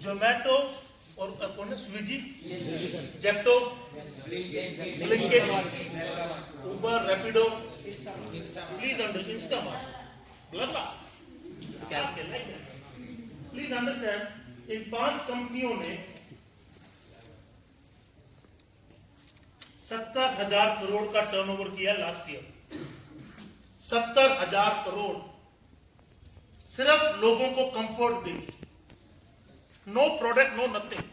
जोमैटो और कौन है, Swiggy, Zepto, Blinkit, Uber, Rapido, please Instamart, please understand, इन 5 कंपनियों ने 70,000 करोड़ का टर्नओवर किया लास्ट ईयर। 70,000 करोड़ सिर्फ लोगों को कंफर्ट दे, नो प्रोडक्ट, नो नथिंग।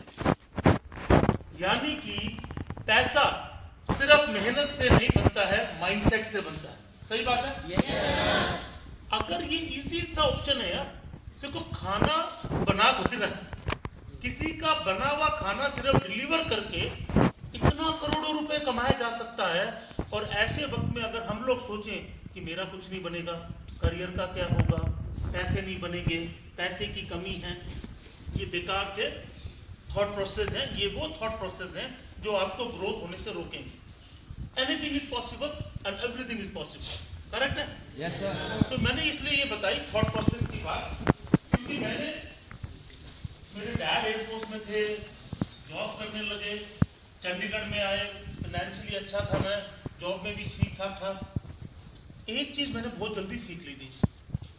यानी कि पैसा सिर्फ मेहनत से नहीं बनता है, माइंडसेट से बनता है। सही बात है? अगर ये इजी सा ऑप्शन है यार, देखो खाना बना किसी का बना हुआ खाना सिर्फ डिलीवर करके इतना करोड़ों रुपए कमाया जा सकता है। और ऐसे वक्त में अगर हम लोग सोचें कि मेरा कुछ नहीं बनेगा, करियर का क्या होगा, पैसे नहीं बनेंगे, पैसे की कमी है, ये बेकार के थॉट प्रोसेस हैं। ये वो थॉट प्रोसेस हैं जो आपको ग्रोथ होने से रोकेंगे। Anything is possible and everything is possible, correct है? Yes sir. तो मैंने इसलिए ये बताई थॉट प्रोसेस की बात, क्योंकि मेरे डैड एयरफोर्स में थे, जॉब करने लगे, चंडीगढ़ में आए, फाइनेंशियली अच्छा था, मैं जॉब में भी ठीक ठाक था। एक चीज मैंने बहुत जल्दी सीख ली थी,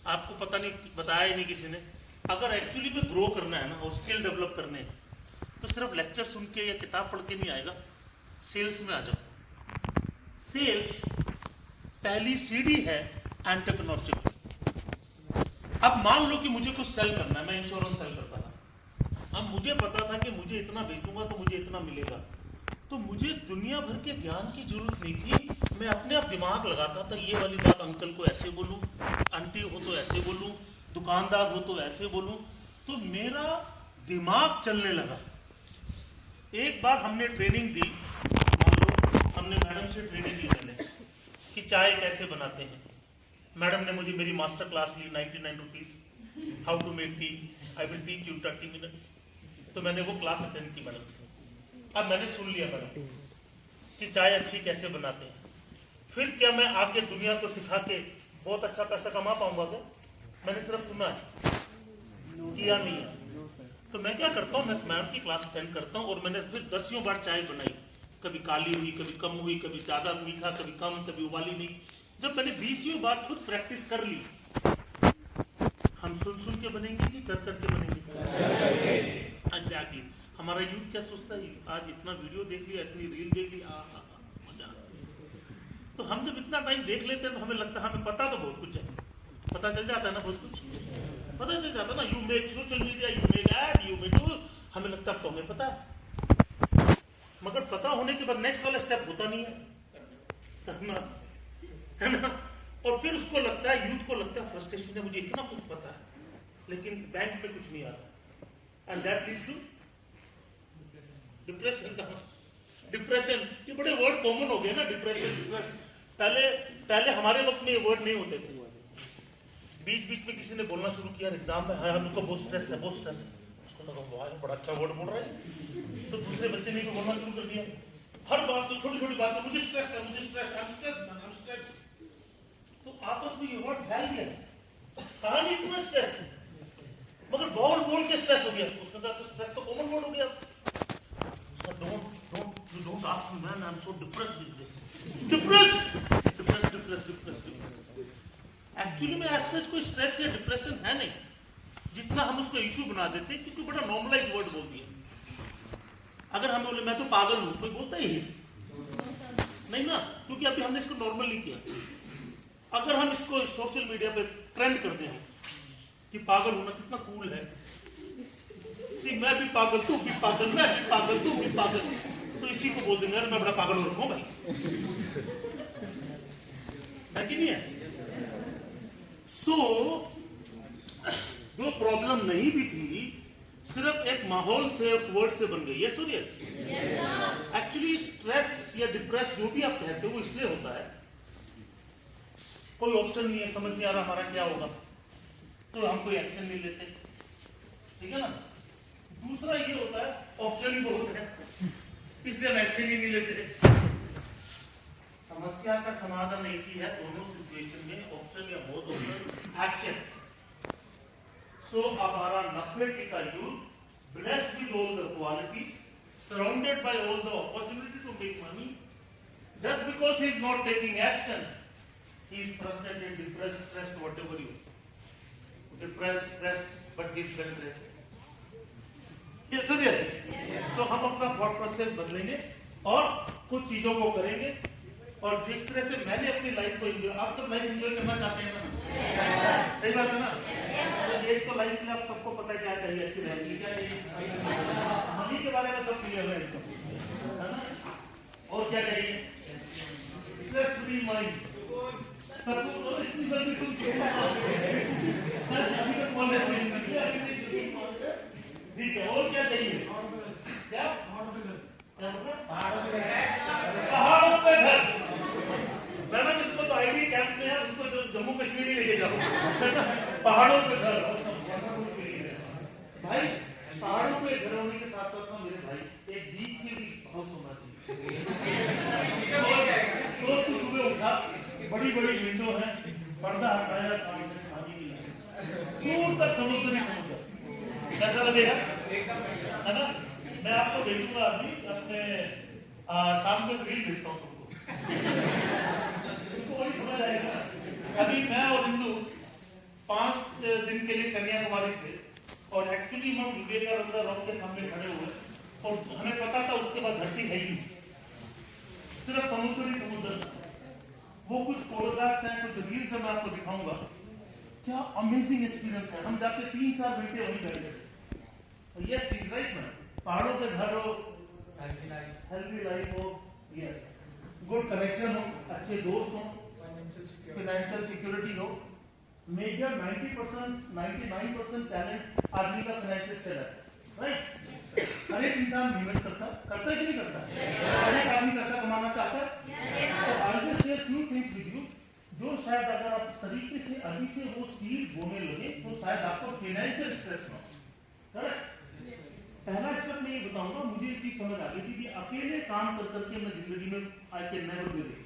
आपको पता नहीं, बताया ही नहीं किसी ने। अगर एक्चुअली में ग्रो करना है ना और स्किल डेवलप करने हैं, तो सिर्फ लेक्चर सुन के या किताब पढ़ के नहीं आएगा, सेल्स में आ जाओ। सेल्स पहली सीढ़ी है एंटरप्रेन्योरशिप। अब मान लो कि मुझे कुछ सेल करना है, मैं इंश्योरेंस सेल करता था। अब मुझे पता था कि मुझे इतना बेचूंगा तो मुझे इतना मिलेगा, तो मुझे दुनिया भर के ज्ञान की जरूरत नहीं थी। मैं अपने आप दिमाग लगाता था, ये वाली बात अंकल को ऐसे बोलूं, आंटी हो तो ऐसे बोलूं, दुकानदार हो तो ऐसे बोलूं, तो मेरा दिमाग चलने लगा। एक बार हमने ट्रेनिंग दी, मान लो हमने मैडम से ट्रेनिंग ली मैंने कि चाय कैसे बनाते हैं। मैडम ने मुझे मेरी मास्टर क्लास ली, 99 rupees, how to make tea, I will teach you 30 minutes. तो मैंने वो क्लास अटेंड की मैडम से। अब मैंने सुन लिया मैडम कि चाय अच्छी कैसे बनाते हैं, फिर क्या मैं आके दुनिया को सिखा के बहुत अच्छा पैसा कमा पाऊंगा क्या? मैंने सिर्फ सुना है, किया नहीं है। तो मैं क्या करता हूँ, मैं मैम की क्लास अटेंड करता हूँ और मैंने फिर 10 बार चाय बनाई, कभी काली हुई, कभी कम हुई, कभी ज्यादा मीठा, कभी कम, कभी उबाली नहीं। जब मैंने 20 बार खुद प्रैक्टिस कर ली, हम सुन के बनेंगे कि कर करके बनेंगे? एग्जैक्टली। हमारा यूथ क्या सोचता है, आज इतना वीडियो देख लिया, इतनी रील देख ली, मजा। तो हम जब इतना टाइम देख लेते हैं तो हमें लगता है हमें पता तो बहुत कुछ है, पता चल जाता है ना, बहुत कुछ पता चल जाता है ना। You make social media, you make ad, you make two, हमें लगता है तो हमें पता है। मगर पता होने के बाद नेक्स्ट वाला स्टेप होता नहीं है ना? और फिर उसको लगता है, यूथ को लगता है फ्रस्ट्रेशन है, मुझे इतना कुछ पता है लेकिन बैंक में कुछ नहीं आता, and that leads to depression. Depression, ये बड़े वर्ड कॉमन हो गए ना, डिप्रेशन, स्ट्रेस। पहले हमारे वक्त में ये वर्ड नहीं होते थे। बीच बीच में किसी ने बोलना शुरू किया एग्जाम में, हाँ हमको बहुत स्ट्रेस है, बहुत स्ट्रेस है। उसको लगा वाह बड़ा अच्छा वर्ड बोल रहा है, तो दूसरे बच्चे ने भी बोलना शुरू कर दिया। हर बात को, छोटी छोटी बात को, मुझे स्ट्रेस है, मुझे stress, I am stress, I am stress. तो आपस में ये वर्ड फैल गया, कहा नहीं इतना स्ट्रेस, मगर बोल के स्ट्रेस हो गया। उसने कहा स्ट्रेस तो कॉमन वर्ड हो गया। Don't ask me, man. I'm so depressed these days. Depressed. Actually में as such कोई स्ट्रेस या डिप्रेशन है नहीं, जितना हम उसको इशू बना देते हैं, क्योंकि बड़ा नॉर्मलाइज वर्ड बोल दिया। अगर हम बोले मैं तो पागल हूं, कोई बोलता ही नहीं ना, क्योंकि अभी हमने इसको नॉर्मल नहीं किया। अगर हम इसको सोशल मीडिया पे ट्रेंड कर दें कि पागल होना कितना कूल है, मैं भी पागल, तू भी पागल, मैं भी पागल, तू भी पागल, तो इसी को बोल देंगे मैं बड़ा पागल हो रखा हूं भाई, है कि नहीं है? सो जो प्रॉब्लम नहीं भी थी, सिर्फ एक माहौल से, वर्ड से बन गई। यस और यस? एक्चुअली स्ट्रेस या डिप्रेस जो भी आप कहते हो वो इसलिए होता है, कोई ऑप्शन नहीं है, समझ नहीं आ रहा हमारा क्या होगा, तो हम कोई एक्शन नहीं लेते, ठीक है ना? दूसरा ये होता है ऑप्शन ही बहुत है, इसलिए हम एक्शन ही नहीं लेते। समाधान एक ही है दोनों सिचुएशन में, ऑप्शन या बोथ ऑप्शन एक्शन। सो हमारा 90% youth blessed with all the qualities, surrounded by all the opportunity to make money, just because he is not taking action, he is frustrated, depressed, stressed, whatever you, depressed, stressed, but he is very stressed. Yes, sir. Yes. So हम अपना thought process बदलेंगे और कुछ चीजों को करेंगे, और जिस तरह से मैंने अपनी लाइफ को एंजॉय, आप सब लाइफ एंजॉय करना चाहते हैं ना? सही बात है ना? तो एक तो लाइफ में आप सबको पता है क्या चाहिए, अच्छी रहेगी क्या चाहिए, मनी के बारे में सब क्लियर है एकदम, है ना? और क्या चाहिए? Stress free mind. सबको तो इतनी जल्दी सुन के अभी तक बोल रहे थे, ठीक है। और क्या चाहिए? क्या पहाड़ों पे घर। मैडम इसको तो आईडी कैंप में है, उसको जो जम्मू कश्मीर ही लेके जाओ, पहाड़ों पे घर। और सब भाई पहाड़ों पे घर होने के साथ साथ मेरे भाई एक बीच में भी हाउस होना चाहिए। तो सुबह उठा, बड़ी बड़ी विंडो है, पर्दा हटाया, सामने पानी भी लगा, दूर तक समुद्र ही समुद्र। कैसा लगेगा, है ना? मैं आपको भेजूंगा अभी अपने शाम को रील भेजता हूँ तुमको, वही समझ आएगा। अभी मैं और हिंदू 5 दिन के लिए कन्याकुमारी थे, और एक्चुअली हम विवेकानंद रॉक के सामने खड़े हुए, और हमें पता था उसके बाद धरती है ही नहीं, सिर्फ समुद्र ही समुद्र। वो कुछ फोटोग्राफ्स हैं, कुछ रील्स है, मैं आपको दिखाऊंगा। क्या अमेजिंग एक्सपीरियंस है। हम जाके 3-4 घंटे वहीं बैठे थे। यस, राइट मैम, पहाड़ों पे घर हो, हेल्दी लाइफ हो, यस, गुड कनेक्शन हो, अच्छे दोस्त हो, फाइनेंशियल सिक्योरिटी हो। मेजर 99% टैलेंट आदमी का फाइनेंशियल सेटअप, राइट? हर एक इंसान मेहनत करता है कि नहीं करता? हर एक आदमी पैसा कमाना चाहता है। तो I will share few things with you, जो शायद अगर आप तरीके से अभी से वो सीड बोने लगे तो शायद आपको फाइनेंशियल स्ट्रेस ना हो, करेक्ट? पहला स्टेप मैं ये बताऊंगा, मुझे एक चीज समझ आ गई थी कि अकेले काम कर करके मैं जिंदगी में I can never be rich.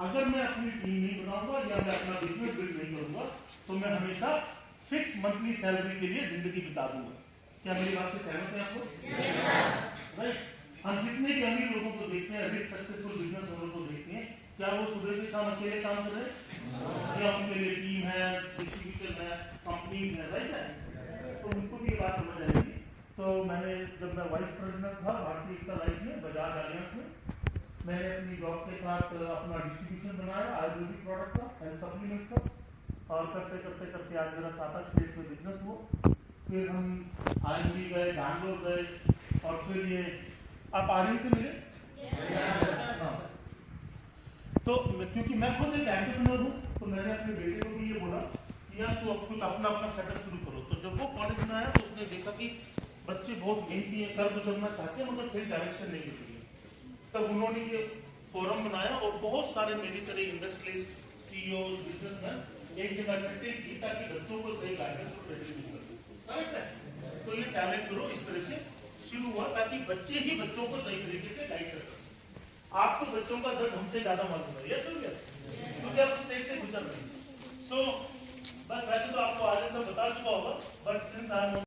अगर मैं अपनी टीम नहीं बनाऊंगा या मैं अपना बिजनेस बिल्ड नहीं करूंगा तो मैं हमेशा फिक्स मंथली सैलरी के लिए जिंदगी बिता दूंगा। क्या मेरी बात से सहमत है आपको? राइट। हम जितने भी अमीर लोगों को देखते हैं, रिच सक्सेसफुल बिजनेस ओनर को देखते हैं, क्या वो सुबह से शाम अकेले काम कर रहे हैं? या उनके लिए टीम है, डिस्ट्रीब्यूटर है, कंपनी है, राइट है? तो उनको भी ये बात समझ आएगी। तो मैंने जब मैं वाइस प्रेसिडेंट था भारतीय एक्सा लाइफ में, बजाज अलियांस में, मैंने अपनी जॉब के साथ अपना डिस्ट्रीब्यूशन बनाया आयुर्वेदिक प्रोडक्ट का, हेल्थ सप्लीमेंट का, और करते करते करते आज मेरा 7-8 स्टेट में बिजनेस हुआ। फिर हम आरएनबी गए, बैंगलोर गए, और फिर ये आप आरएन से मिले। हाँ। तो क्योंकि मैं खुद एक एंटरप्रेन्योर हूँ, तो मैंने अपने बेटे को भी ये बोला कि यार तू अब कुछ अपना सेटअप शुरू करो। तो जब वो कॉलेज में आया तो उसने देखा कि बच्चे बहुत मेहनती हैं, कर गुजरना चाहते हैं, मगर सही डायरेक्शन नहीं मिल रही। तब उन्होंने ये फोरम बनाया और बहुत सारे मेरी तरह इंडस्ट्रियलिस्ट, सीईओ, बिजनेसमैन एक जगह इकट्ठे की ताकि बच्चों को सही गाइडेंस और ट्रेनिंग मिल सके। तो ये टैलेंट करो इस तरह से शुरू हुआ ताकि बच्चे ही बच्चों को सही तरीके से गाइड कर सकें। आपको बच्चों का दर्द हमसे ज्यादा मालूम है, यस हो गया, क्योंकि आप स्टेज से गुजर रहे हैं। सो बस वैसे तो आपको आगे तो बता चुका होगा, बट